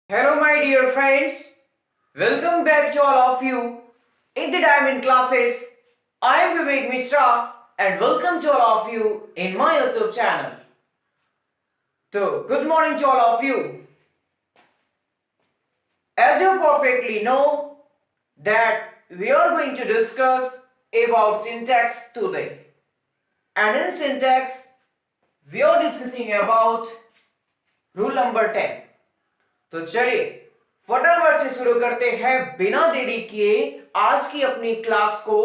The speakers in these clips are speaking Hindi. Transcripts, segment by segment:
Hello, my dear friends. Welcome back to all of you in the Diamond classes. I am Vivek Mishra and welcome to all of you in my YouTube channel. So, good morning to all of you. As you perfectly know that we are going to discuss about syntax today. And in syntax, we are discussing about rule number 10. तो चलिए फटाफट से शुरू करते हैं बिना देरी किए आज की अपनी क्लास को।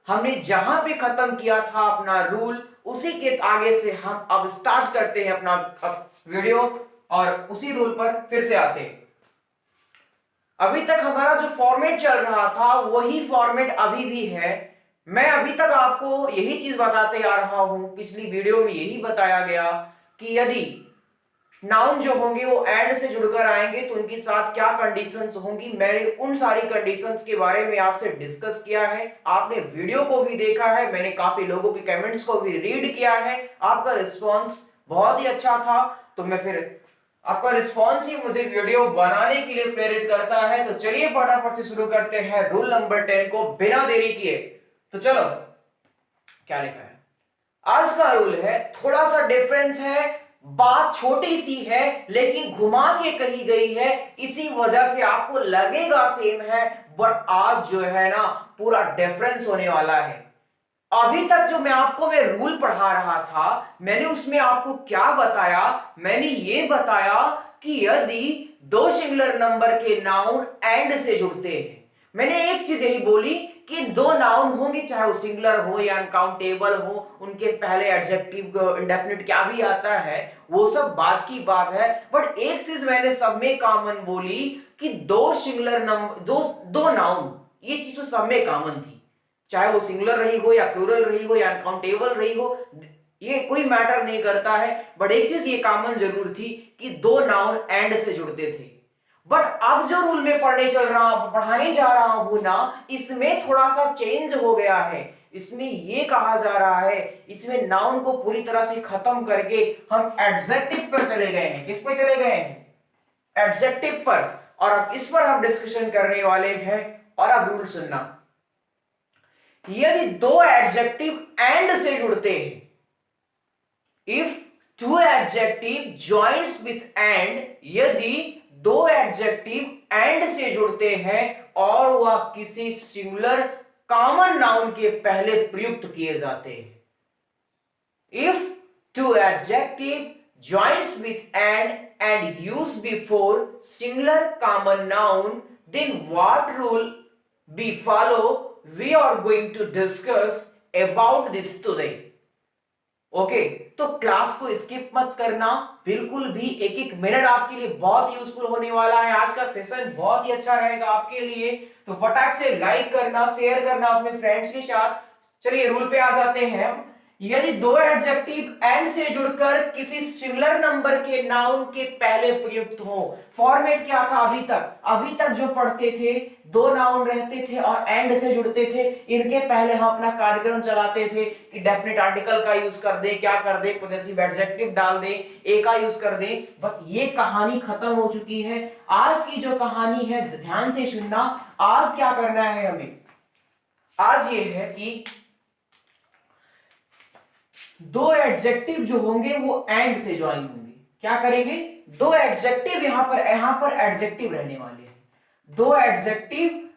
हमने जहां पे खत्म किया था अपना रूल, उसी के आगे से हम अब स्टार्ट करते हैं अपना वीडियो और उसी रूल पर फिर से आते हैं। अभी तक हमारा जो फॉर्मेट चल रहा था वही फॉर्मेट अभी भी है। मैं अभी तक आपको यही चीज बताते आ रहा हूं, पिछली वीडियो में यही बताया गया कि यदि नाउन जो होंगे वो एंड से जुड़कर आएंगे तो उनके साथ क्या कंडीशंस होंगी। मैंने उन सारी कंडीशंस के बारे में आपसे डिस्कस किया है, आपने वीडियो को भी देखा है, मैंने काफी लोगों के कमेंट्स को भी रीड किया है, आपका रिस्पांस बहुत ही अच्छा था। तो मैं फिर आपका रिस्पांस ही मुझे वीडियो बनाने के लिए प्रेरित करता है। तो चलिए फटाफट से शुरू करते हैं रूल नंबर 10 को बिना देरी किए। तो चलो क्या लिखा है आज का रूल है, थोड़ा सा डिफरेंस है, बात छोटी सी है लेकिन घुमा के कही गई है, इसी वजह से आपको लगेगा सेम है, बट आज जो है ना पूरा डिफरेंस होने वाला है। अभी तक जो मैं रूल पढ़ा रहा था, मैंने उसमें आपको क्या बताया, मैंने ये बताया कि यदि दो सिंगुलर नंबर के नाउन एंड से जुड़ते हैं, मैंने एक चीज यही बोली कि दो नाउन होंगे चाहे वो सिंगुलर हो या अनकाउंटेबल हो, उनके पहले एडजेक्टिव इंडेफिनिट क्या भी आता है वो सब बात की बात है। बट एक चीज मैंने सब में कॉमन बोली कि दो सिंगुलर नंबर दो नाउन, ये चीज तो सब में कॉमन थी, चाहे वो सिंगुलर रही हो या प्लूरल रही हो या अनकाउंटेबल रही हो, ये कोई मैटर नहीं करता है। बट एक चीज ये कॉमन जरूर थी कि दो नाउन एंड से जुड़ते थे। बट अब जो रूल में पढ़ाने जा रहा हूं ना, इसमें थोड़ा सा चेंज हो गया है। इसमें ये कहा जा रहा है, इसमें नाउन को पूरी तरह से खत्म करके हम एडजेक्टिव पर चले गए हैं। किस पर चले गए हैं? एडजेक्टिव पर। और अब इस पर हम डिस्कशन करने वाले हैं। और अब रूल सुनना, यदि दो एडजेक्टिव एंड से जुड़ते हैं, if two adjective joins with and, यदि दो एडजेक्टिव एंड से जुड़ते हैं और वह किसी सिंगुलर कॉमन नाउन के पहले प्रयुक्त किए जाते हैं। If two adjective joins with and use before singular common noun, then what rule be follow, we are going to discuss about this today. Okay, तो क्लास को स्किप मत करना बिल्कुल भी, एक एक मिनट आपके लिए बहुत यूजफुल होने वाला है। आज का सेशन बहुत ही अच्छा रहेगा आपके लिए, तो फटाक से लाइक करना, शेयर करना अपने फ्रेंड्स के साथ। चलिए रूल पे आ जाते हैं। यदि दो एडजेक्टिव एंड से जुड़कर किसी सिंगुलर नंबर के नाउन के पहले प्रयुक्त हो, फॉर्मेट क्या था अभी तक जो पढ़ते थे, दो नाउन रहते थे और एंड से जुड़ते थे, इनके पहले हम अपना कार्यक्रम चलाते थे कि डेफिनेट आर्टिकल का यूज कर दें, क्या कर दें, पॉसेसिव एडजेक्टिव डाल दें, ए का यूज कर दें। बट ये कहानी खत्म हो चुकी है। आज की जो कहानी है ध्यान से सुनना, आज क्या करना है हमें, आज ये है कि दो एडजेक्टिव जो होंगे वो एंड से ज्वाइन होंगे। क्या करेंगे? दो एडजेक्टिव यहां पर एडजेक्टिव रहने वाले हैं, दो एडजेक्टिव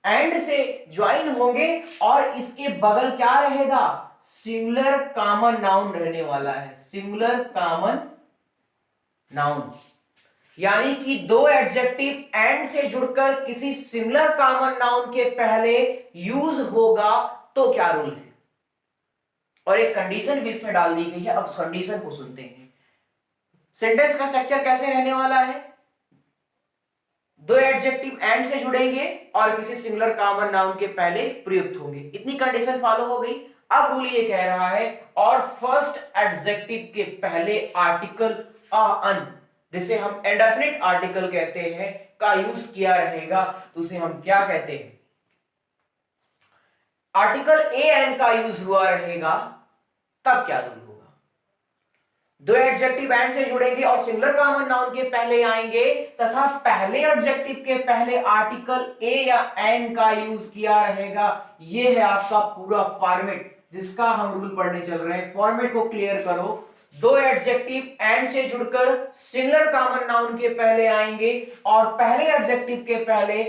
एंड से ज्वाइन होंगे और इसके बगल क्या रहेगा? सिंगुलर कॉमन नाउन रहने वाला है, सिंगुलर कॉमन नाउन। यानी कि दो एडजेक्टिव एंड से जुड़कर किसी सिंगुलर कॉमन नाउन के पहले यूज होगा तो क्या रूल है, और एक कंडीशन भी इसमें डाल दी गई है। अब उस कंडीशन को सुनते हैं। सेंटेंस का स्ट्रक्चर कैसे रहने वाला है? दो एडजेक्टिव एंड से जुड़ेंगे और किसी सिंगुलर कॉमन नाउन के पहले प्रयुक्त होंगे, इतनी कंडीशन फॉलो हो गई। अब रूल ये कह रहा है और फर्स्ट एडजेक्टिव के पहले आर्टिकल अन, जिसे हम इंडेफिनिट आर्टिकल कहते हैं, का यूज किया रहेगा, तो उसे हम क्या कहते हैं? आर्टिकल ए एन का यूज हुआ रहेगा, तब क्या रूल होगा? दो एडजेक्टिव एंड से जुड़ेंगे और सिंगुलर कॉमन नाउन के पहले आएंगे तथा पहले एडजेक्टिव के पहले आर्टिकल ए या एन का यूज किया रहेगा। ये है आपका पूरा फॉर्मेट जिसका हम रूल पढ़ने चल रहे हैं। फॉर्मेट को क्लियर करो। दो एडजेक्टिव एंड से जुड़कर सिंगुलर कॉमन नाउन के पहले आएंगे और पहले एडजेक्टिव के पहले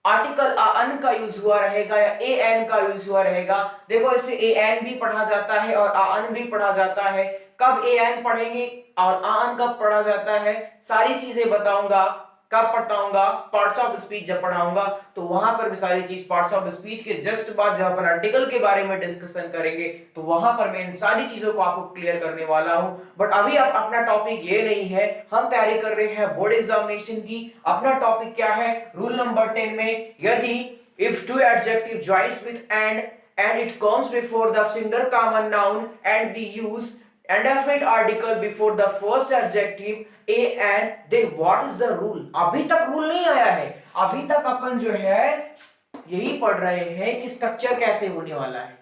आर्टिकल अन का यूज हुआ रहेगा या ए एन का यूज हुआ रहेगा। देखो इसे ए एन भी पढ़ा जाता है और अन भी पढ़ा जाता है। कब ए एन पढ़ेंगे और अन कब पढ़ा जाता है सारी चीजें बताऊंगा। कब पढ़ाऊंगा? पार्ट्स ऑफ स्पीच जब पढ़ाऊंगा तो वहां पर भी सारी चीज पार्ट्स ऑफ स्पीच के जस्ट बाद जब अपन आर्टिकल के बारे में डिस्कशन करेंगे तो वहां पर मैं इन सारी चीजों को आपको क्लियर करने वाला हूं। बट अभी अपना टॉपिक ये नहीं है, हम तैयारी कर रहे हैं बोर्ड एग्जामिनेशन की। अपना टॉपिक क्या है? रूल नंबर 10 में यदि if two adjective joins with and it comes before the singular common noun and B use indefinite article before the first adjective a and then what is the rule? अभी तक रूल नहीं आया है। अभी तक अपन जो है यही पढ़ रहे हैं कि स्ट्रक्चर कैसे होने वाला है।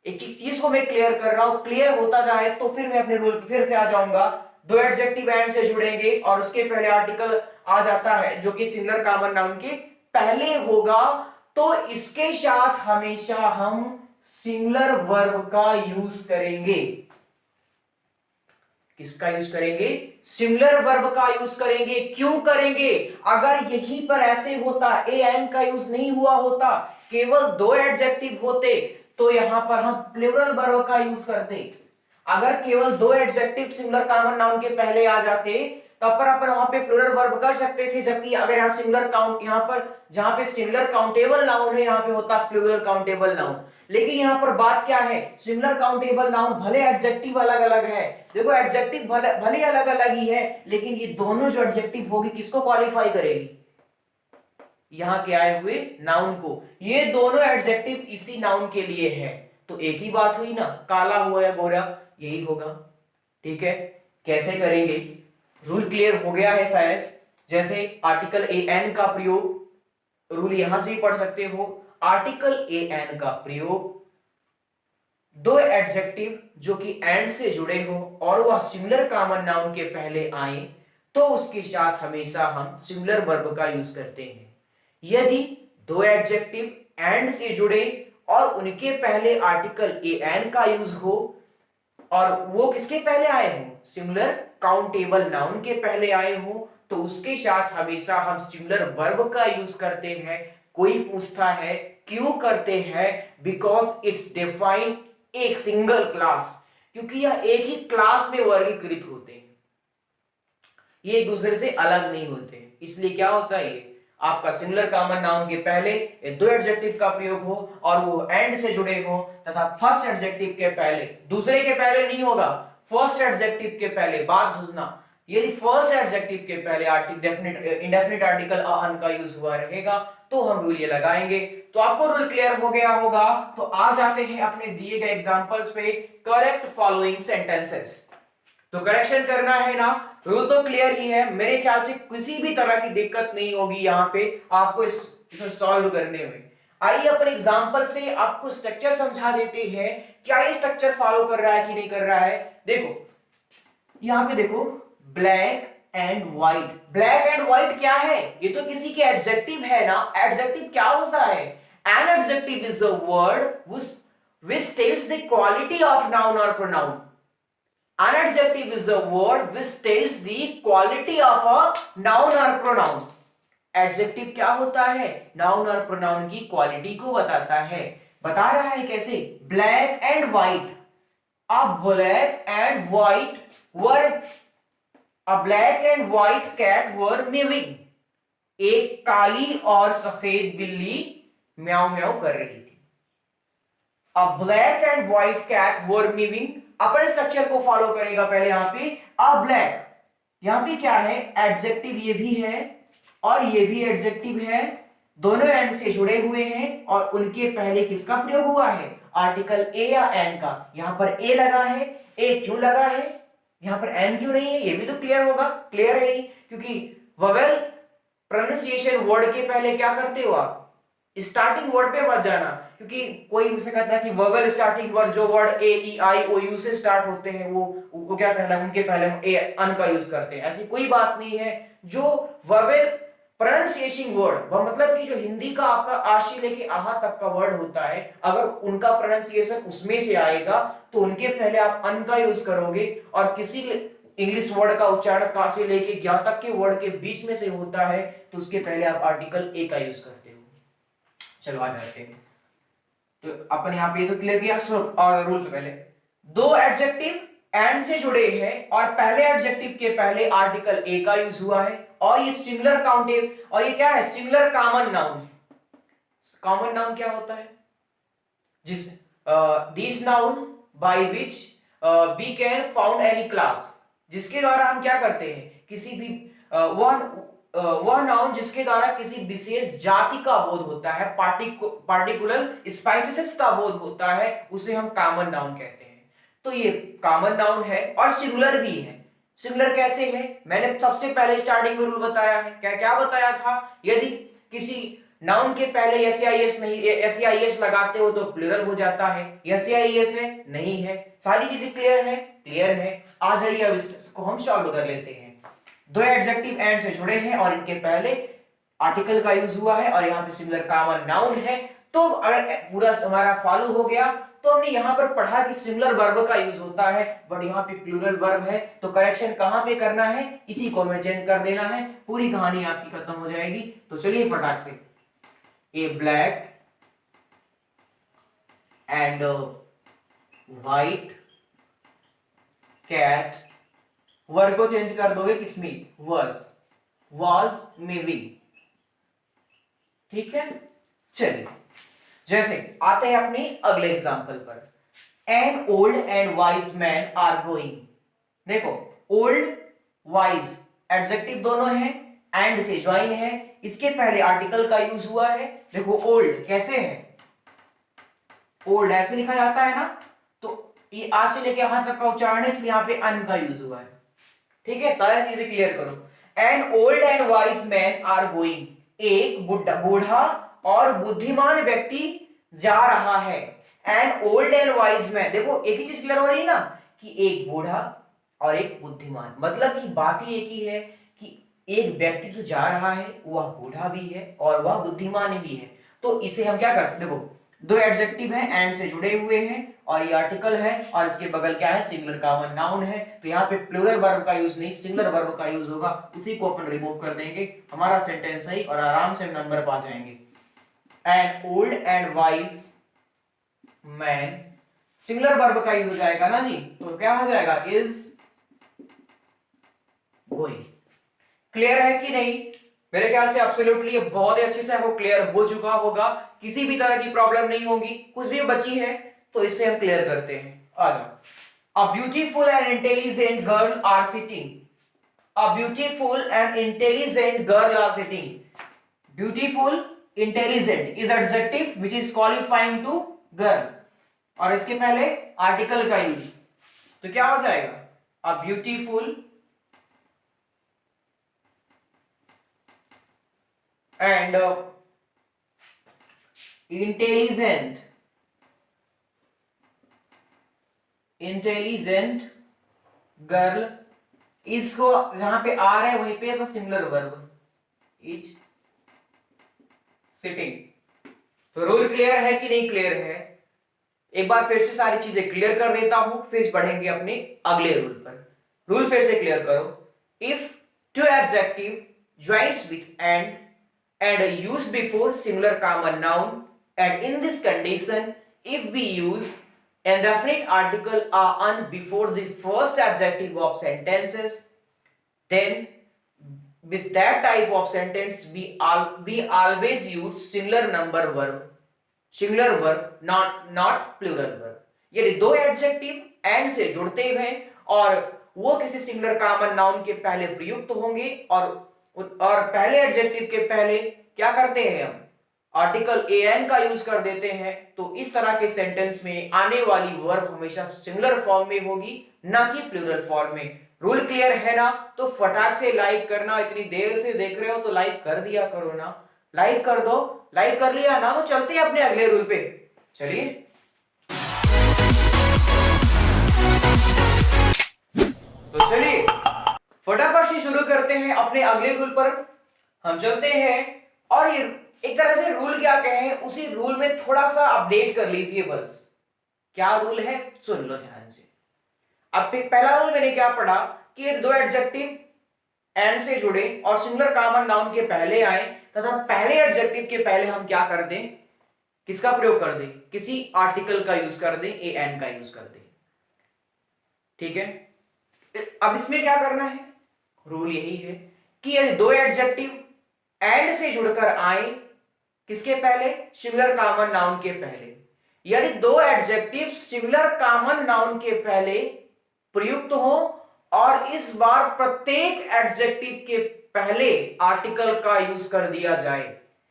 एक एक चीज को मैं क्लियर कर रहा हूं। क्लियर होता जाए तो फिर मैं अपने रूल पे फिर से आ जाऊंगा। दो एडजेक्टिव एंड से जुड़ेंगे और उसके पहले आर्टिकल आ जाता है जो कि सिंगुलर कॉमन नाउन के पहले होगा तो इसके साथ हमेशा हम सिंगुलर वर्ब का यूज करेंगे। किसका यूज करेंगे? सिंगुलर वर्ब का यूज करेंगे। क्यों करेंगे? अगर यहीं पर ऐसे होता ए एन का यूज नहीं हुआ होता, केवल दो एडजेक्टिव होते तो यहां पर हम प्लूरल वर्ब का यूज करते। अगर केवल दो एडजेक्टिव सिंगुलर कॉमन नाउन के पहले आ जाते तब पर अपन वहां पे प्लूरल वर्ब कर सकते थे। जबकि अगर यहाँ सिंगुलर काउंट यहां पर जहां पे सिंगुलर काउंटेबल नाउन है यहां पे होता प्लूरल काउंटेबल नाउन। लेकिन यहां पर बात क्या है? सिंगुलर काउंटेबल नाउन भले एडजेक्टिव अलग अलग है। देखो एडजेक्टिव भले अलग अलग ही है लेकिन ये दोनों जो एडजेक्टिव होगी किसको क्वालिफाई करेगी? यहां के आए हुए नाउन को। ये दोनों एडजेक्टिव इसी नाउन के लिए है तो एक ही बात हुई ना, काला हुआ या गोरा यही होगा। ठीक है, कैसे करेंगे? रूल क्लियर हो गया है शायद। जैसे आर्टिकल ए एन का प्रयोग, रूल यहां से ही पढ़ सकते हो। आर्टिकल ए एन का प्रयोग दो एडजेक्टिव जो कि एंड से जुड़े हो और वह सिंगुलर कॉमन नाउन के पहले आए तो उसके साथ हमेशा हम सिंगुलर वर्ब का यूज करते हैं। यदि दो एडजेक्टिव एंड से जुड़े और उनके पहले आर्टिकल ए एन का यूज हो और वो किसके पहले आए हो? सिंगुलर काउंटेबल नाउन के पहले आए हो तो उसके साथ हमेशा हम सिंगुलर वर्ब का यूज करते हैं। कोई पूछता है क्यों करते हैं? बिकॉज इट्स डिफाइंड एक सिंगल क्लास, क्योंकि यह एक ही क्लास में वर्गीकृत होते हैं, ये एक दूसरे से अलग नहीं होते। इसलिए क्या होता है? ये आपका सिंगुलर कॉमन नाउन के पहले दो एडजेक्टिव का प्रयोग हो और वो एंड से जुड़े हो तथा फर्स्ट एडजेक्टिव के पहले, दूसरे के पहले नहीं होगा, फर्स्ट एडजेक्टिव के पहले। बात बुझना, यदि फर्स्ट एडजेक्टिव के पहले इंडेफिनिट आर्टिकल अन का यूज हुआ रहेगा तो हम रूल ये लगाएंगे। तो आपको रूल क्लियर हो गया होगा। तो आ जाते हैं अपने दिए गए एग्जांपल्स पे। करेक्ट फॉलोइंग सेंटेंसेस, तो करेक्शन करना है ना। रूल तो क्लियर ही है, मेरे ख्याल से किसी भी तरह की दिक्कत नहीं होगी यहाँ पे आपको इसे सॉल्व करने में। आइए अपन एग्जांपल से आपको स्ट्रक्चर समझा देते हैं, क्या ये स्ट्रक्चर फॉलो कर रहा है कि नहीं कर रहा है। देखो यहाँ पे देखो, black and white. Black and white क्या है? ये तो किसी के एडजेक्टिव है ना। एडजेक्टिव क्या होता है? An adjective is a word which tells the quality of noun or pronoun. An adjective is a word which tells the quality of a noun or pronoun. Adjective क्या होता है? नाउन और प्रोनाउन की क्वालिटी को बताता है। बता रहा है कैसे? Black and white. A black and white were a black and white cat were meowing. एक काली और सफेद बिल्ली म्याऊ म्याऊ कर रही थी। A black and white cat were meowing. अपन स्ट्रक्चर को फॉलो करेगा पहले यहाँ पे अ ब्लैक, यहाँ पे क्या है? एडजेक्टिव ये भी है और ये भी एडजेक्टिव है, दोनों एंड से जुड़े हुए हैं और उनके पहले किसका प्रयोग हुआ है? आर्टिकल ए या एन का। यहां पर ए लगा है। ए क्यों लगा है? यहां पर एन क्यों नहीं है? ये भी तो क्लियर होगा। क्लियर है ही, क्योंकि वोवेल प्रोनाउंसिएशन वर्ड के पहले क्या करते हो आप? स्टार्टिंग वर्ड पे मत जाना, क्योंकि कोई उसे कहता है कि वोवेल स्टार्टिंग वर्ड, जो word A E I O U से स्टार्ट होते हैं वो क्या कहना है, उनके पहले हम ए अन का यूज करते हैं। ऐसी कोई बात नहीं है। जो वोवेल प्रोनाउंसिएशन वर्ड, वह मतलब कि जो हिंदी का आपका आशी लेके आहा तक का वर्ड होता है, अगर उनका प्रोनाउंसिएशन उसमें से आएगा तो उनके पहले आप अन का यूज करोगे। और किसी इंग्लिश वर्ड का उच्चारण का से लेके ज्ञा तक के वर्ड के बीच में से होता है तो उसके पहले आप आर्टिकल ए का यूज करते हो। चलो आ जाते हैं। तो अपन यहाँ पे तो क्लियर किया। और रूल से पहले दो एडजेक्टिव एंड से जुड़े हैं और पहले एडजेक्टिव के पहले आर्टिकल ए का यूज हुआ है और ये सिमिलर काउंटेड, और ये क्या है, सिमिलर कॉमन नाउन है। कॉमन नाउन क्या होता है, जिस this noun by which we can found any class, जिसके द्वारा हम क्या करते हैं, किसी भी वह नाउन जिसके द्वारा किसी विशेष जाति का बोध होता है, पार्टिकुलर स्पाइसेस का बोध होता है, उसे हम कॉमन नाउन कहते हैं। तो ये कॉमन नाउन है और सिंगुलर भी है। सिंगुलर कैसे है, मैंने सबसे पहले स्टार्टिंग में रूल बताया है। क्या क्या बताया था, यदि किसी नाउन के पहले एस नहीं एस लगाते हो तो प्लूरल हो जाता है। एस है नहीं है। सारी चीजें क्लियर है, क्लियर है। आ जाइए अब इसको हम सॉल्व कर लेते हैं। दो एडजेक्टिव एंड से जुड़े हैं और इनके पहले आर्टिकल का यूज हुआ है और यहाँ पे सिमिलर कॉमन नाउन है। तो अगर पूरा हमारा फॉलो हो गया तो हमने यहाँ पर पढ़ा कि सिमिलर वर्ब का यूज होता है, बट यहाँ पे प्लूरल वर्ब है। तो करेक्शन कहाँ पे करना है, इसी को हमें चेंज कर देना है, पूरी कहानी आपकी खत्म हो जाएगी। तो चलिए फटाक से, a black and white cat, verb को चेंज कर दोगे किसमें, was में भी, ठीक है। चलिए जैसे आते हैं अपने अगले एग्जांपल पर। An old and wise man are going. देखो ओल्ड वाइज एडजेक्टिव दोनों हैं, एंड से ज्वाइन है, इसके पहले आर्टिकल का यूज हुआ है। देखो ओल्ड कैसे है, ओल्ड ऐसे लिखा जाता है ना, तो ये आ से लेके यहां तक का उच्चारण है, इसलिए यहां पे अन का यूज हुआ है। ठीक है, सारी चीजें क्लियर करो। An old and wise man are going, एक बूढ़ा और बुद्धिमान व्यक्ति जा रहा है। An old and wise man, देखो एक ही चीज क्लियर हो रही है ना, कि एक बूढ़ा और एक बुद्धिमान, मतलब कि बात ही एक ही है कि एक व्यक्ति जो जा रहा है वह बूढ़ा भी है और वह बुद्धिमान भी है। तो इसे हम क्या कर सकते, देखो दो एडजेक्टिव हैं, एंड से जुड़े हुए हैं और ये आर्टिकल है और इसके बगल क्या है, सिंगुलर कॉमन नाउन है। तो यहाँ पे प्लूरल वर्ब का यूज नहीं, सिंगुलर वर्ब का यूज होगा, उसी को अपन रिमूव कर देंगे, हमारा सेंटेंस सही और आराम से नंबर पा जाएंगे। N old and wise man, singular verb का यूज हो जाएगा ना जी, तो क्या हो जाएगा, इज गोइंग। क्लियर है कि नहीं, मेरे ख्याल से एब्सोल्युटली ये बहुत ही अच्छे से आपको क्लियर हो चुका होगा, किसी भी तरह की प्रॉब्लम नहीं होगी। कुछ भी बची है तो इससे हम क्लियर करते हैं। आ जाओ। A beautiful and intelligent girl are sitting, a beautiful and intelligent girl are sitting. Beautiful intelligent is adjective which is qualifying to girl और इसके पहले आर्टिकल का यूज, तो क्या हो जाएगा, a beautiful and intelligent girl, इसको जहां पे आ रहा है वहीं पे बस सिंगुलर वर्ब इज सिटिंग। तो रूल क्लियर है कि नहीं क्लियर है, एक बार फिर से सारी चीजें क्लियर कर देता हूं, फिर बढ़ेंगे अपने अगले रूल पर। रूल फिर से क्लियर करो। If two adjective joins with and used before singular common noun, and in this condition if we use indefinite article on before the first adjective of sentences, then with that type of sentence we always use singular number verb, singular verb, not plural verb। यदि दो एडजेक्टिव एंड से जुड़ते हैं और वो किसी सिंगुलर कॉमन नाउन के पहले प्रयुक्त होंगे और पहले एडजेक्टिव के पहले क्या करते हैं हम, आर्टिकल an का यूज कर देते हैं, तो इस तरह के सेंटेंस में आने वाली वर्ब हमेशा सिंगुलर फॉर्म में होगी, ना कि प्लूरल फॉर्म में। रूल क्लियर है ना, तो फटाक से लाइक करना, इतनी देर से देख रहे हो तो लाइक कर दिया करो ना, लाइक कर दो, लाइक कर लिया ना तो चलते हैं अपने अगले रूल पे। चलिए तो चलिए फटाफट से शुरू करते हैं अपने अगले रूल पर हम चलते हैं। और ये एक तरह से रूल क्या कहें, उसी रूल में थोड़ा सा अपडेट कर लीजिए बस। क्या रूल है सुन लो ध्यान से। अब पहला रूल मैंने क्या पढ़ा कि दो एडजेक्टिव एंड से जुड़े और सिंगुलर कॉमन नाउन के पहले आए तथा पहले एडजेक्टिव के पहले हम क्या कर दें, किसका प्रयोग कर दें, किसी आर्टिकल का यूज कर दें, ए एन का यूज कर दें। ठीक है, अब इसमें क्या करना है, रूल यही है कि यदि दो एडजेक्टिव एंड से जुड़कर आए किसके पहले, सिंगुलर कॉमन नाउन के पहले, यदि दो एडजेक्टिव सिंगुलर कॉमन नाउन के पहले प्रयुक्त हो और इस बार प्रत्येक एडजेक्टिव के पहले आर्टिकल का यूज कर दिया जाए,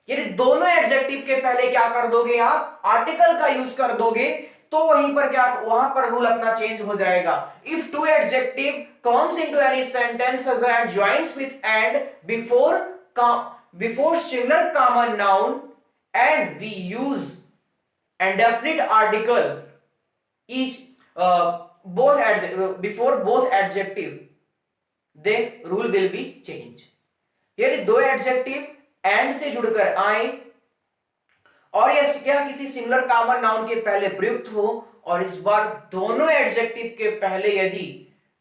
यदि दोनों एडजेक्टिव के पहले क्या कर दोगे आप, आर्टिकल का यूज कर दोगे, तो वहीं पर क्या, वहां पर रूल अपना चेंज हो जाएगा। If two adjective comes into any sentence and joins with and before singular common noun and we use indefinite article each before both adjective, then rule will be changed। यदि दो एडजेक्टिव एंड से जुड़कर आए और यह क्या किसी सिंगुलर कॉमन नाउन के पहले प्रयुक्त हो और इस बार दोनों एडजेक्टिव के पहले यदि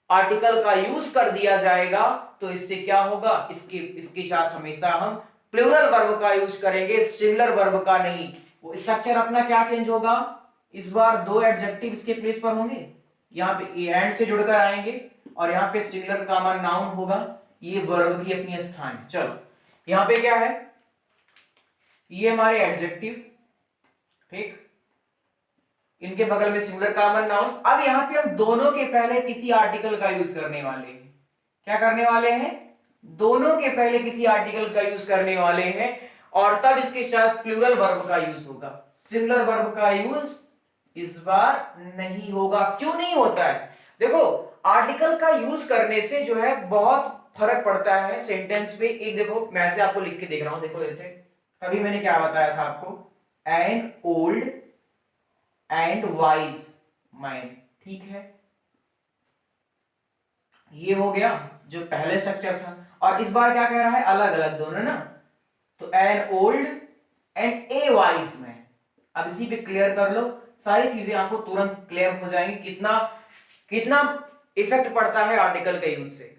आर्टिकल का यूज कर दिया जाएगा तो इससे क्या होगा, इसके साथ हमेशा हम प्लूरल वर्ब का यूज करेंगे, सिंगुलर वर्ब का नहीं। वो स्ट्रक्चर अपना क्या चेंज होगा, इस बार दो एडजेक्टिव इसके प्लेस पर होंगे, यहाँ पे एंड से जुड़कर आएंगे और यहाँ पे सिंगुलर कॉमन नाउन होगा, ये वर्ब की अपनी स्थान है। चलो यहाँ पे क्या है, ये हमारे एडजेक्टिव, ठीक, इनके बगल में सिंगुलर कॉमन नाउन। अब यहाँ पे हम दोनों के पहले किसी आर्टिकल का यूज करने वाले हैं। क्या करने वाले हैं, दोनों के पहले किसी आर्टिकल का यूज करने वाले हैं और तब इसके साथ प्लूरल वर्ब का यूज होगा। सिंगुलर वर्ब का यूज इस बार नहीं होगा। क्यों नहीं होता है, देखो आर्टिकल का यूज करने से जो है बहुत फर्क पड़ता है सेंटेंस में। एक देखो मैं ऐसे आपको लिख के देख रहा हूं, देखो ऐसे अभी मैंने क्या बताया था आपको, N old and wise man, ठीक है, ये हो गया जो पहले स्ट्रक्चर था। और इस बार क्या कह रहा है, अलग अलग दोनों ना, तो N old and a wise man. अब इसी पे क्लियर कर लो, सारी चीजें आपको तुरंत क्लियर हो जाएंगी, कितना कितना इफेक्ट पड़ता है आर्टिकल के यूज से।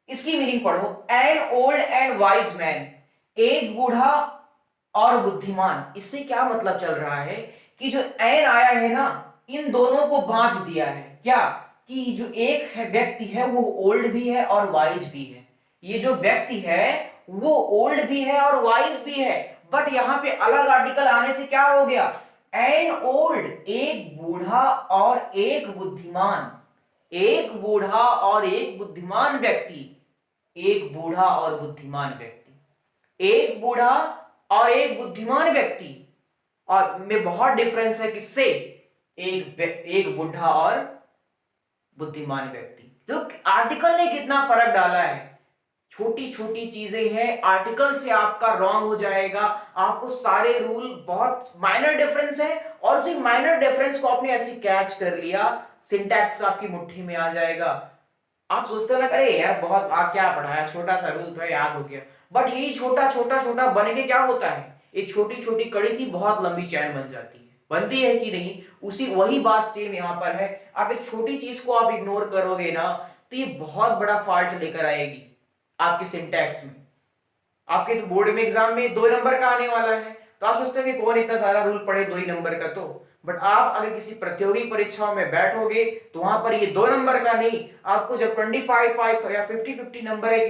इसकी मीनिंग पढ़ो, N old and wise man, एक बूढ़ा और बुद्धिमान। इससे क्या मतलब चल रहा है कि जो एन आया है ना, इन दोनों को बांध दिया है, क्या कि जो एक है व्यक्ति है वो ओल्ड भी है और वाइज भी है। ये जो व्यक्ति है वो ओल्ड भी है और वाइज भी है, बट यहां पे अलग आर्टिकल आने से क्या हो गया, एन ओल्ड, एक बूढ़ा और एक बुद्धिमान, एक बूढ़ा और एक बुद्धिमान व्यक्ति, एक बूढ़ा और बुद्धिमान व्यक्ति, एक बूढ़ा और एक बुद्धिमान व्यक्ति, और में बहुत डिफरेंस है किससे, एक बूढ़ा और बुद्धिमान व्यक्ति। तो आर्टिकल ने कितना फर्क डाला है, छोटी छोटी चीजें हैं, आर्टिकल से आपका रॉन्ग हो जाएगा। आपको सारे रूल बहुत माइनर डिफरेंस है और उसी माइनर डिफरेंस को आपने ऐसे कैच कर लिया, सिंटैक्स आपकी मुट्ठी में आ जाएगा। आप सोचते हो ना, अरे यार बहुत आज क्या पढ़ाया, छोटा सा रूल तो याद हो गया, बट यही छोटा छोटा छोटा बन के क्या होता है, एक छोटी छोटी कड़ी सी बहुत लंबी चैन बन जाती है। बनती है कि नहीं, उसी वही बात सेम यहाँ पर है। आप एक छोटी चीज को आप इग्नोर करोगे ना तो ये बहुत बड़ा फॉल्ट लेकर आएगी आपके सिंटैक्स में। आपके तो बोर्ड में एग्जाम में 2 नंबर का आने वाला है, तो आप सोचते हैं कि कौन इतना सारा रूल पढ़े 2 ही नंबर का, तो बट आप अगर किसी प्रतियोगी परीक्षाओं में बैठोगे तो वहां पर ये 2 नंबर का नहीं, आपको जब 25 या 50 नंबर है,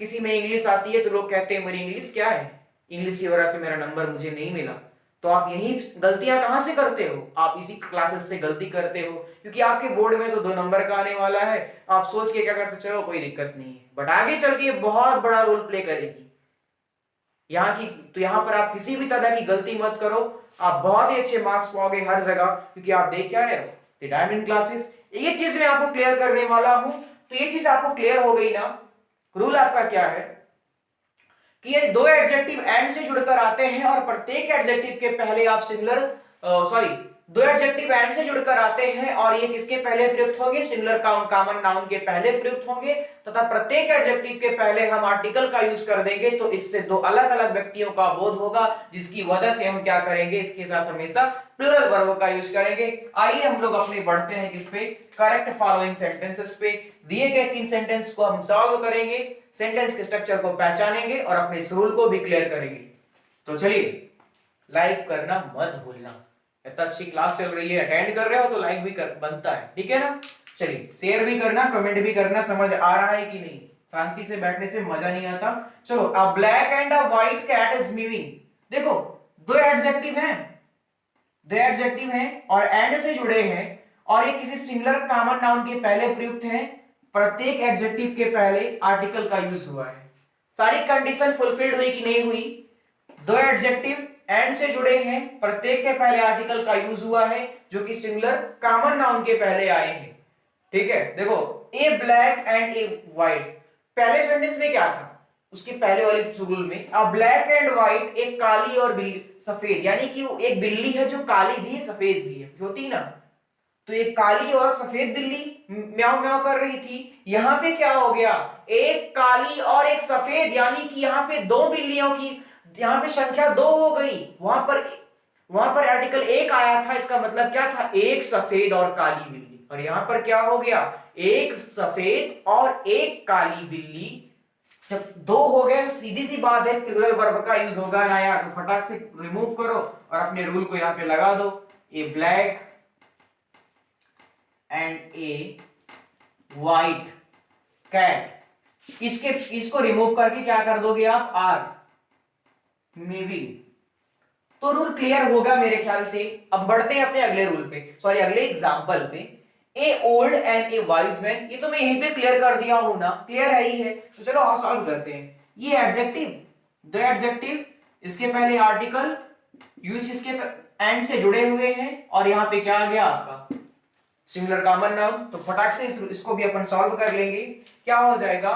किसी में इंग्लिश आती है तो लोग कहते हैं मेरी इंग्लिश क्या है, इंग्लिश की वजह से मेरा नंबर मुझे नहीं मिला। तो आप यही गलतियां कहां से करते हो, आप इसी क्लासेस से गलती करते हो, क्योंकि आपके बोर्ड में तो 2 नंबर का आने वाला है। आप सोच के क्या करते, चलो कोई दिक्कत नहीं है, बट आगे चल के ये बहुत बड़ा रोल प्ले करेगी तो यहाँ पर आप किसी भी तरह की गलती मत करो, आप बहुत ही अच्छे मार्क्स पाओगे हर जगह, क्योंकि आप देख क्या रहे हो, द डायमंड क्लासेस। ये चीज मैं आपको क्लियर करने वाला हूं, तो ये चीज आपको क्लियर हो गई ना। रूल आपका क्या है कि ये दो एडजेक्टिव एंड से जुड़कर आते हैं और प्रत्येक एडजेक्टिव के पहले आप सिंगुलर दो एडजेक्टिव एंड से जुड़कर आते हैं और ये किसके पहले प्रयुक्त होंगे, सिंगुलर कॉमन नाउन के पहले प्रयुक्त होंगे तथा प्रत्येक एडजेक्टिव के पहले हम आर्टिकल का यूज कर देंगे। तो इससे दो अलग अलग व्यक्तियों का बोध होगा, जिसकी वजह से हम क्या करेंगे, इसके साथ हमेशा प्लूरल वर्ब का यूज करेंगे। आइए हम लोग अपने बढ़ते हैं किस पे, करेक्ट फॉलोइंग सेंटेंसेस पे। दिए गए 3 सेंटेंस को हम सॉल्व करेंगे, सेंटेंस के स्ट्रक्चर को पहचानेंगे और अपने इस रूल को भी क्लियर करेंगे। तो चलिए, लाइक करना मत भूलना। इतना अच्छी क्लास चल रही है, अटेंड कर रहे हो तो लाइक भी बनता है, ठीक है ना। चलिए, शेयर भी करना, कमेंट भी करना। समझ आ रहा है कि नहीं, शांति से बैठने से मजा नहीं आता। चलो, a black and a white cat is moving. देखो, दो एडजेक्टिव हैं और एंड से जुड़े हैं और ये किसी सिंगुलर कॉमन नाउन के पहले प्रयुक्त हैं। प्रत्येक एडजेक्टिव के पहले आर्टिकल का यूज हुआ है। सारी कंडीशन फुलफिल्ड हुई कि नहीं हुई? दो एडजेक्टिव एंड से जुड़े हैं, प्रत्येक के पहले आर्टिकल का यूज हुआ है जो कि सिंगुलर कॉमन नाउन के पहले आए हैं, ठीक है। देखो, ए ब्लैक एंड ए व्हाइट, पहले सेंटेंस में क्या था, उसके पहले वाले रूल में अ ब्लैक एंड व्हाइट, एक काली और बिल्ली सफेद, यानी कि एक बिल्ली है जो काली भी है सफेद भी है, जो होती ना। तो एक काली और सफेद बिल्ली म्याऊं म्याऊं कर रही थी। यहां पे क्या हो गया, एक काली और एक सफेद, यानी कि यहां पे दो बिल्लियों की यहां पे संख्या 2 हो गई। वहां पर आर्टिकल 1 आया था, इसका मतलब क्या था, एक सफेद और काली बिल्ली। और यहां पर क्या हो गया, एक सफेद और एक काली बिल्ली। जब 2 हो गए तो सीधी सी बात है प्लूरल वर्ब का यूज होगा ना यार। तो फटाक से रिमूव करो और अपने रूल को यहां पे लगा दो। A black and a white cat, इसको रिमूव करके क्या कर दोगे आप, आर मूविंग। तो रूल क्लियर होगा मेरे ख्याल से। अब बढ़ते हैं अपने अगले रूल पे, सॉरी अगले एग्जांपल पे। A old and a wise man, ये तो मैं यहीं पे क्लियर कर दिया हूं ना, क्लियर है ही है। तो चलो हाँ सॉल्व करते हैं। ये एडजेक्टिव, दो एडजेक्टिव, इसके पहले आर्टिकल यूज इसके एंड से जुड़े हुए हैं और यहाँ पे क्या आ गया आपका सिंगुलर कॉमन नाउन। तो फटाक से इसको भी अपन सॉल्व कर लेंगे। क्या हो जाएगा,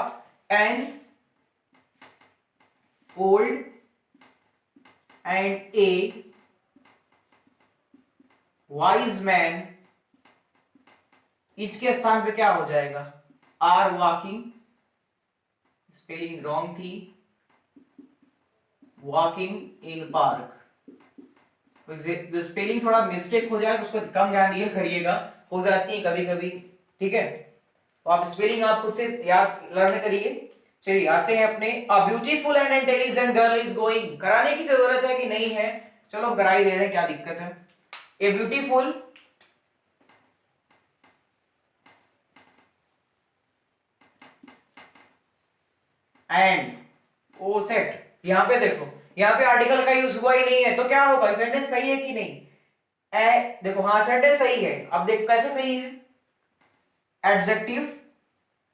N old and a wise man, इसके स्थान पे क्या हो जाएगा, आर वॉकिंग, स्पेलिंग रॉन्ग थी, वॉकिंग इन पार्क। तो स्पेलिंग थोड़ा मिस्टेक हो जाए तो उसको कम ध्यान दिया करिएगा, हो जाती है कभी कभी, ठीक है। तो आप स्पेलिंग आप खुद से याद लर्न करिए। चलिए आते हैं अपने, अ beautiful and intelligent girl is going, कराने की जरूरत है कि नहीं है, चलो करा ही दे रहे हैं, क्या दिक्कत है। ए ब्यूटीफुल एंड ओ सेट, यहां पे देखो, यहां पे आर्टिकल का यूज हुआ ही नहीं है, तो क्या होगा, सेंटेंस सही है कि नहीं, देखो हाँ सेंटेंस सही है। अब देखो कैसे सही है, एडजेक्टिव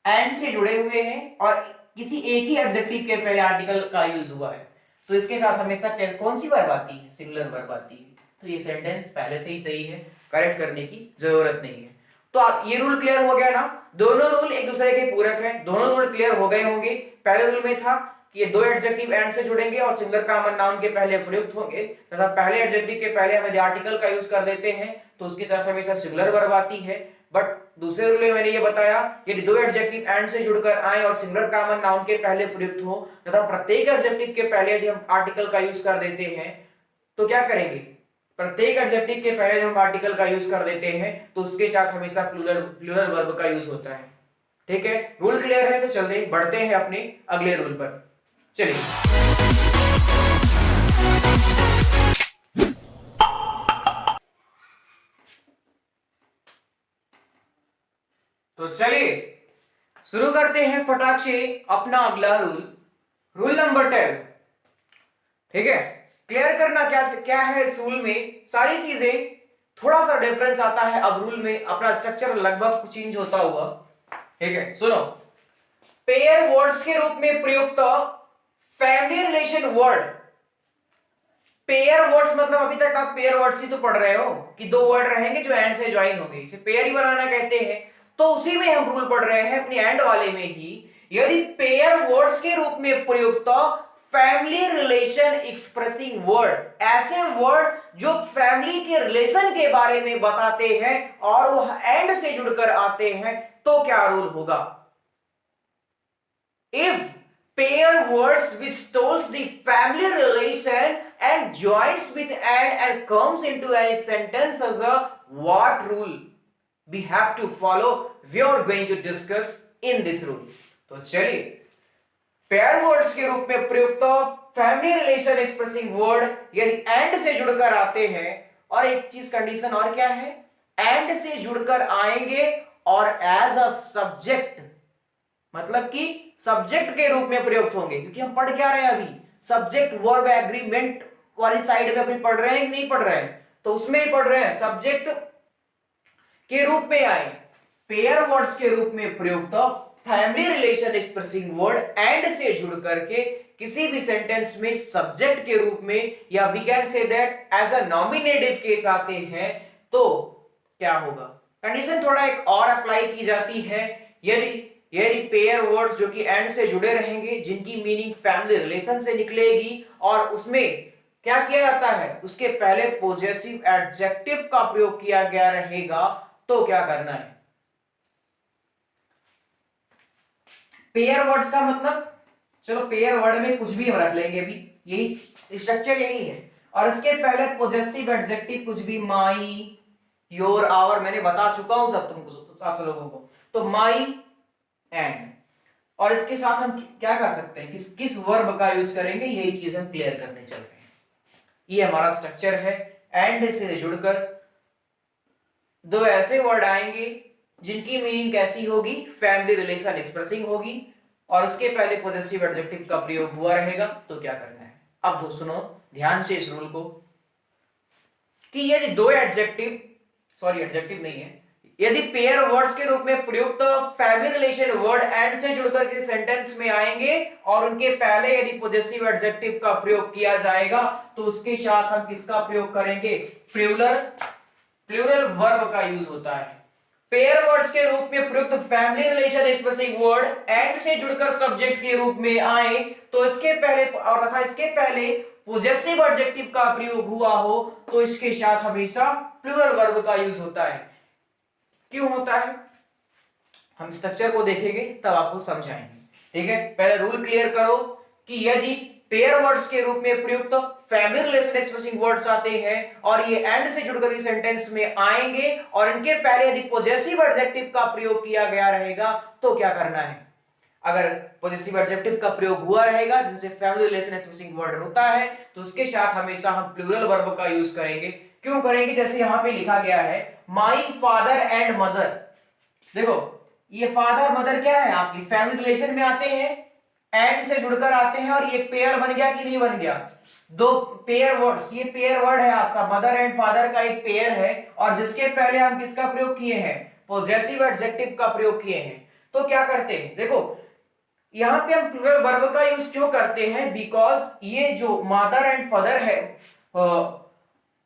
एंड से जुड़े हुए हैं और किसी एक ही एडजेक्टिव के पहले आर्टिकल का यूज हुआ है, तो इसके साथ हमेशा कौन सी वर्ब आती है, सिंगुलर वर्ब आती है। तो ये सेंटेंस पहले से ही सही है, करेक्ट करने की जरूरत नहीं है। तो आप ये रूल क्लियर हो गया ना, दोनों रूल एक दूसरे के पूरक हैं, दोनों रूल क्लियर हो गए होंगे। पहले रूल में था कि ये दो एडजेक्टिव एंड से जुड़ेंगे और सिंगुलर कॉमन नाउन के पहले प्रयुक्त होंगे तथा पहले एडजेक्टिव के पहले हम यदि आर्टिकल का यूज कर देते हैं तो उसके साथ हमेशा सिंगुलर वर्ब आती है। बट दूसरे रूल में मैंने ये बताया यदि दो एडजेक्टिव एंड से जुड़कर आए और सिंगुलर कॉमन नाउन के पहले प्रयुक्त हो तथा प्रत्येक एडजेक्टिव के पहले यदि हम आर्टिकल का यूज कर देते हैं तो क्या करेंगे, प्रत्येक एडजेक्टिव के पहले जब हम आर्टिकल का यूज कर देते हैं तो उसके साथ हमेशा प्लूरल वर्ब का यूज होता है। ठीक है, रूल क्लियर है। तो चलिए बढ़ते हैं अपने अगले रूल पर। चलिए तो चलिए शुरू करते हैं फटाक से अपना अगला रूल, रूल नंबर 10। ठीक है, क्लियर करना क्या है इस रूल में, सारी चीजें थोड़ा सा डिफरेंस आता है। अब रूल में अपना स्ट्रक्चर लगभग चेंज होता हुआ। ठीक है, सुनो, पेयर वर्ड्स के रूप में प्रयुक्त family relation word, pair words मतलब अभी तक आप पेयर वर्ड्स ही तो पढ़ रहे हो कि दो वर्ड रहेंगे जो एंड से ज्वाइन होंगे, इसे पेयर ही बनाना कहते हैं। तो उसी में हम रूल पढ़ रहे हैं अपनी एंड वाले में ही, यदि पेयर वर्ड्स के रूप में प्रयुक्त फैमिली रिलेशन एक्सप्रेसिंग वर्ड, ऐसे वर्ड जो फैमिली के रिलेशन के बारे में बताते हैं और वो एंड से जुड़कर आते हैं, तो क्या रूल होगा? If pair words which tells the family relation and joins with and comes into any sentence as a what rule we have to follow, we are going to discuss in this rule. तो चलिए पेयर वर्ड्स के रूप में प्रयुक्त फैमिली रिलेशन एक्सप्रेसिंग वर्ड यदि एंड से जुड़कर आते हैं, और एक चीज कंडीशन और क्या है, एंड से जुड़कर आएंगे और एज अ सब्जेक्ट, मतलब कि सब्जेक्ट के रूप में प्रयुक्त होंगे, क्योंकि हम पढ़ क्या रहे हैं अभी, सब्जेक्ट वर्ब एग्रीमेंट वाली साइड में अपनी पढ़ रहे हैं कि नहीं पढ़ रहे हैं, तो उसमें ही पढ़ रहे हैं, सब्जेक्ट के रूप में आए, पेयर वर्ड्स के रूप में प्रयुक्त family relation expressing word and से जुड़ करके किसी भी सेंटेंस में सब्जेक्ट के रूप में, या we can say that as a nominative case आते हैं, तो क्या होगा? कंडीशन थोड़ा एक और अप्लाई की जाती है, यदि पेयर वर्ड्स जो कि एंड से जुड़े रहेंगे, जिनकी मीनिंग फैमिली रिलेशन से निकलेगी, और उसमें क्या किया जाता है, उसके पहले पॉजेसिव एडजेक्टिव का प्रयोग किया गया रहेगा, तो क्या करना है? पेयर वर्ड्स का मतलब, चलो पेयर वर्ड में कुछ भी हम रख लेंगे, अभी यही स्ट्रक्चर यही है, और इसके पहले पॉजेसिव एडजेक्टिव कुछ भी, माई, योर, आवर, मैंने बता चुका हूं सब तुमको, आप सब लोगों को, तो माई एंड, और इसके साथ हम क्या कर सकते हैं, किस वर्ब का यूज करेंगे, यही चीज हम क्लियर करने चल रहे हैं। ये हमारा स्ट्रक्चर है, एंड से जुड़कर दो ऐसे वर्ड आएंगे जिनकी मीनिंग कैसी होगी, फैमिली रिलेशन एक्सप्रेसिंग होगी, और उसके पहले पॉजेसिव एडजेक्टिव का प्रयोग हुआ रहेगा, तो क्या करना है? अब दोस्तों सुनो ध्यान से इस रूल को, कि यदि दो एडजेक्टिव, सॉरी एडजेक्टिव नहीं है, यदि पेयर वर्ड्स के रूप में प्रयुक्त फैमिली रिलेशन वर्ड एंड से जुड़कर के सेंटेंस में आएंगे और उनके पहले यदि पॉजेसिव एडजेक्टिव का प्रयोग किया जाएगा, तो उसके साथ हम किसका प्रयोग करेंगे? प्लूरल वर्ब का यूज होता है। पेयर वर्ड्स के रूप में प्रयुक्त family relation expressing word and से जुड़कर सब्जेक्ट के रूप में आए, तो इसके पहले और तथा इसके पहले पॉजेसिव एडजेक्टिव का प्रयोग हुआ हो, तो इसके साथ हमेशा प्लूरल वर्ब का यूज होता है। क्यों होता है, हम स्ट्रक्चर को देखेंगे तब आपको समझाएंगे, ठीक है? पहले रूल क्लियर करो कि यदि पेयर वर्ड्स के रूप में प्रयुक्त फैमिली रिलेशन एक्सप्रेसिंग वर्ड्स आते हैं और ये एंड से जुड़कर इस सेंटेंस में आएंगे और इनके पहले यदि पॉजेसिव एडजेक्टिव का प्रयोग किया गया रहेगा, तो क्या करना है? अगर पॉजेसिव एडजेक्टिव का प्रयोग हुआ रहेगा जिनसे फैमिली रिलेशन एक्सप्रेसिंग वर्ड होता है, तो उसके साथ हमेशा हम प्लूरल वर्ब का यूज करेंगे। क्यों करेंगे? जैसे यहां पे लिखा गया है माई फादर एंड मदर, देखो ये फादर मदर क्या है, आपकी फैमिली रिलेशन में आते हैं, एंड से जुड़कर आते हैं, और ये पेयर बन गया कि नहीं बन गया? दो पेयर वर्ड्स, ये पेयर वर्ड है आपका, मदर एंड फादर का एक पेयर है, और जिसके पहले हम किसका प्रयोग किए हैं? पॉजेसिव एडजेक्टिव का प्रयोग किए हैं। तो क्या करते हैं, देखो यहां पे हम प्लूरल वर्ब का यूज क्यों करते हैं? बिकॉज ये जो मदर एंड फादर है,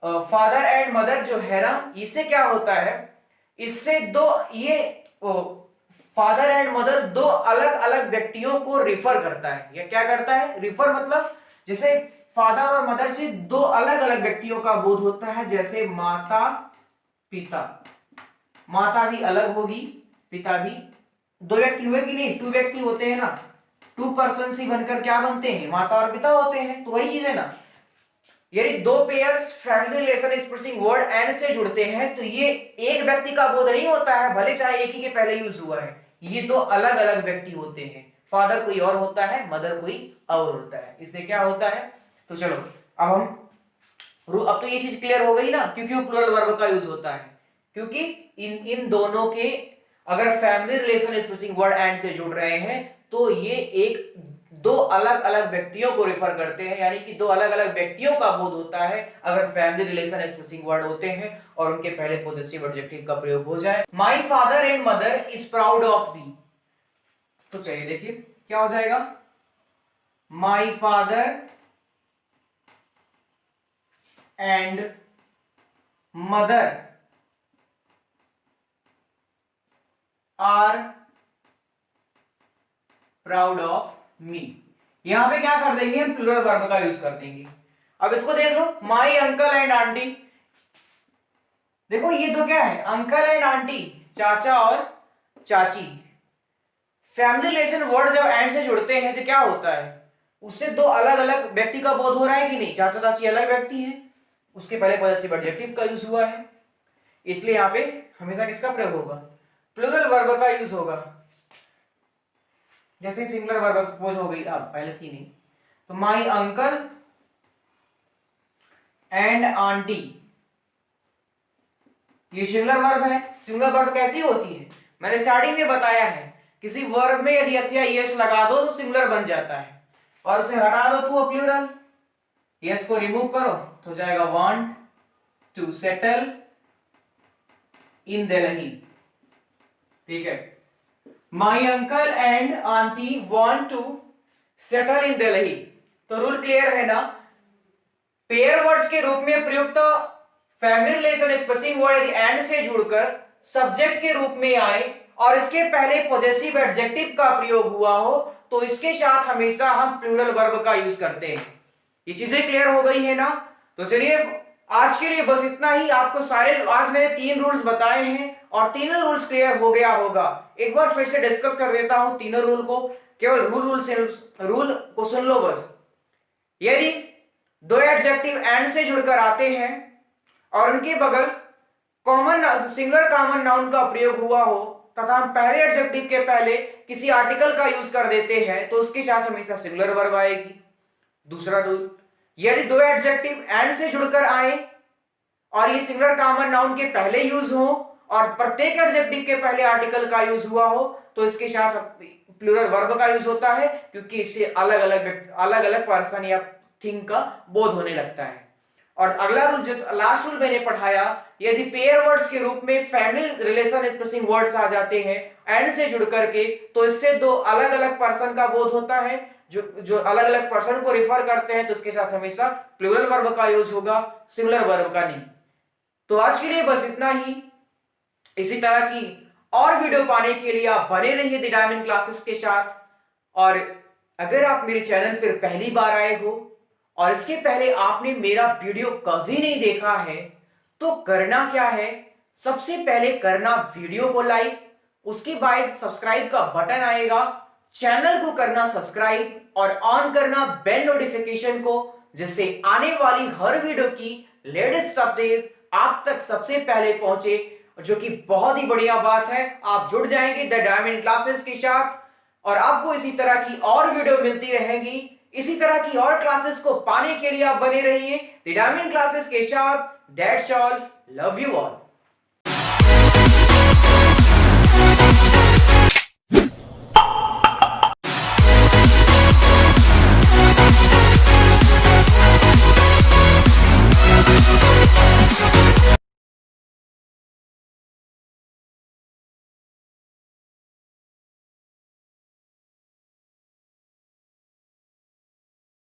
फादर एंड मदर जो है ना, इससे क्या होता है, इससे दो, ये फादर एंड मदर दो अलग अलग व्यक्तियों को रिफर करता है। यह क्या करता है? रिफर मतलब जैसे फादर और मदर से दो अलग अलग व्यक्तियों का बोध होता है, जैसे माता पिता, माता भी अलग होगी, पिता भी, दो व्यक्ति हुए कि नहीं? टू व्यक्ति होते हैं ना, टू पर्सन ही बनकर क्या बनते हैं? माता और पिता होते हैं। तो वही चीज है ना, यदि दो pairs family relation expressing word and से जुड़ते हैं, तो ये एक व्यक्ति का बोध नहीं होता है, भले चाहे एक ही के पहले यूज हुआ है, ये दो अलग अलग व्यक्ति होते हैं, फादर कोई और होता है, मदर कोई और होता है। इससे क्या होता है? तो चलो अब तो ये चीज क्लियर हो गई ना, क्योंकि प्लूरल वर्ब का यूज होता है, क्योंकि इन दोनों के अगर family relation expressing word and से जुड़ रहे हैं, तो ये एक दो अलग अलग व्यक्तियों को रेफर करते हैं, यानी कि दो अलग अलग व्यक्तियों का बोध होता है अगर फैमिली रिलेशन एक्सप्रेसिंग वर्ड होते हैं और उनके पहले पॉजेसिव एडजेक्टिव का प्रयोग हो जाए। My father and mother is proud of me, तो चलिए देखिए क्या हो जाएगा, my father and mother are proud of me. यहां पे क्या कर देंगे हम, प्लूरल वर्ब का यूज कर देंगे। अब इसको देख लो, माई अंकल एंड आंटी। देखो ये दो क्या है, अंकल एंड आंटी, चाचा और चाची। फैमिली रिलेशन वर्ड जब एंड से जुड़ते हैं तो क्या होता है, उससे दो अलग अलग व्यक्ति का बोध हो रहा है कि नहीं, चाचा चाची अलग व्यक्ति हैं, उसके पहले पॉजेसिव एडजेक्टिव का यूज हुआ है, इसलिए यहां पे हमेशा किसका प्रयोग होगा, प्लूरल वर्ब का यूज होगा। जैसे सिंगुलर वर्ब सपोज हो गई, अब पहले थी नहीं, तो माई अंकल एंड आंटी, ये सिंगुलर वर्ब है। सिंगुलर वर्ब कैसी होती है, मैंने स्टार्टिंग में बताया है, किसी वर्ब में यदि एस या ईएस लगा दो तो सिंगुलर बन जाता है, और उसे हटा दो तो प्लूरल। यस को रिमूव करो तो जाएगा want to settle in Delhi. ठीक है, my uncle and aunty want to settle in Delhi. तो रूल क्लियर है ना, पेयर वर्ड्स के रूप में प्रयुक्त फैमिली रिलेशन एक्सप्रेसिंग वर्ड यदि एंड से जुड़कर सब्जेक्ट के रूप में आए और इसके पहले पॉजेसिव एडजेक्टिव का प्रयोग हुआ हो तो इसके साथ हमेशा हम प्लूरल वर्ब का यूज करते हैं। ये चीजें क्लियर हो गई है ना। तो चलिए आज के लिए बस इतना ही। आपको सारे आज मैंने 3 रूल्स बताए हैं और तीनों रूल्स क्लियर हो गया होगा। एक बार फिर से डिस्कस कर देता हूं तीनों रूल को, केवल रूल को सुन लो बस। यदि दो एडजेक्टिव एंड से जुड़कर आते हैं और उनके बगल सिंगुलर कॉमन नाउन का प्रयोग हुआ हो तथा हम पहले एडजेक्टिव के पहले किसी आर्टिकल का यूज कर देते हैं तो उसके साथ हमेशा सिंगुलर वर्ब आएगी। दूसरा रूल, यदि दो एडजेक्टिव एंड से जुड़कर आए और ये सिंगुलर कॉमन नाउन के पहले यूज हो और प्रत्येक एडजेक्टिव के पहले आर्टिकल का यूज हुआ हो तो इसके साथ प्लूरल वर्ब का यूज होता है, क्योंकि इससे अलग अलग पर्सन या थिंग का बोध होने लगता है। और अगला रूल जो लास्ट रूल मैंने पढ़ाया, यदि पेयर वर्ड्स के रूप में फैमिली रिलेशन एक्सप्रेसिंग वर्ड्स आ जाते हैं एंड से जुड़ करके तो इससे दो अलग अलग पर्सन का बोध होता है, जो अलग अलग पर्सन को रिफर करते हैं, तो इसके साथ हमेशा प्लूरल वर्ब का यूज होगा, सिंगुलर वर्ब का नहीं। तो आज के लिए बस इतना ही। इसी तरह की और वीडियो पाने के लिए आप बने रहिए द डायमंड क्लासेस के साथ। और अगर आप मेरे चैनल पर पहली बार आए हो और इसके पहले आपने मेरा वीडियो कभी नहीं देखा है तो करना क्या है, सबसे पहले करना वीडियो को लाइक, उसके बाद सब्सक्राइब का बटन आएगा, चैनल को करना सब्सक्राइब और ऑन करना बेल नोटिफिकेशन को, जिससे आने वाली हर वीडियो की लेटेस्ट अपडेट आप तक सबसे पहले पहुंचे, जो कि बहुत ही बढ़िया बात है। आप जुड़ जाएंगे द डायमंड क्लासेस के साथ और आपको इसी तरह की और वीडियो मिलती रहेंगी। इसी तरह की और क्लासेस को पाने के लिए आप बने रहिए द डायमंड क्लासेस के साथ। That's all, love you all.